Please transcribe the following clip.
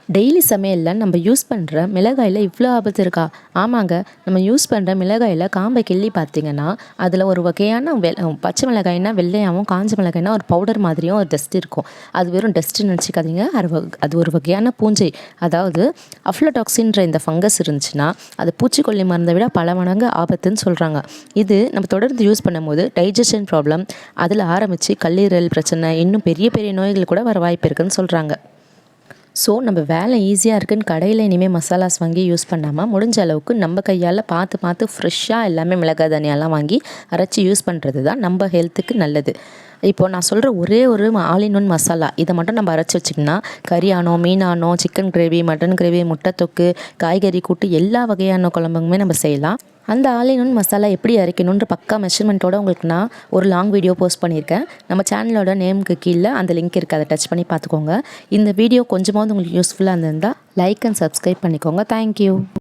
Daily சமையலில் நம்ம use பண்ணுற மிளகாயில் இவ்வளோ ஆபத்து இருக்கா? ஆமாங்க. நம்ம யூஸ் பண்ணுற மிளகாயில் காம்பை கிள்ளி பார்த்தீங்கன்னா அதில் ஒரு வகையான பச்சை மிளகாய்னா வெள்ளையாகவும், காஞ்ச மிளகாய்னா ஒரு பவுடர் மாதிரியும் ஒரு டஸ்ட் இருக்கும். அது வெறும் டஸ்ட்டுன்னு நினச்சிக்காதீங்க. அது ஒரு வகையான பூஞ்சை. அதாவது அஃப்லடாக்சின்ற இந்த ஃபங்கஸ் இருந்துச்சுன்னா அது பூச்சிக்கொல்லி மருந்தை விட பல மடங்கு ஆபத்துன்னு சொல்கிறாங்க. இது நம்ம தொடர்ந்து யூஸ் பண்ணும்போது டைஜஷன் ப்ராப்ளம் அதில் ஆரம்பித்து கல்லீரல் பிரச்சனை, இன்னும் பெரிய பெரிய நோய்கள் கூட வர வாய்ப்பு இருக்குதுன்னு சொல்கிறாங்க. ஸோ நம்ம வேலை ஈஸியாக இருக்குதுன்னு கடையில் இனிமேல் மசாலாஸ் வாங்கி யூஸ் பண்ணாமல் முடிஞ்ச அளவுக்கு நம்ம கையால் பார்த்து பார்த்து ஃப்ரெஷ்ஷாக எல்லாமே மிளகாய் தனியாலாம் வாங்கி அரைச்சி யூஸ் பண்ணுறது தான் நம்ம ஹெல்த்துக்கு நல்லது. இப்போது நான் சொல்கிற ஒரே ஒரு ஆல் இன் ஒன் மசாலா இதை மட்டும் நம்ம அரைச்சி வச்சிங்கன்னா கறியானோ, மீனானோ, சிக்கன் கிரேவி, மட்டன் கிரேவி, முட்டை தொக்கு, காய்கறி கூட்டு எல்லா வகையான குழம்புமே நம்ம செய்யலாம். அந்த ஆல் இன் ஒன் மசாலா எப்படி அரைக்கணுன்ற பக்கா மெஷர்மெண்ட்டோட உங்களுக்கு நான் ஒரு லாங் வீடியோ போஸ்ட் பண்ணியிருக்கேன். நம்ம சேனலோட நேமுக்கு கீழே அந்த லிங்க் இருக்குது, அதை டச் பண்ணி பார்த்துக்கோங்க. இந்த வீடியோ கொஞ்சமாவது உங்களுக்கு யூஸ்ஃபுல்லாக இருந்திருந்தால் லைக் அண்ட் சப்ஸ்கிரைப் பண்ணிக்கோங்க. தேங்க்யூ.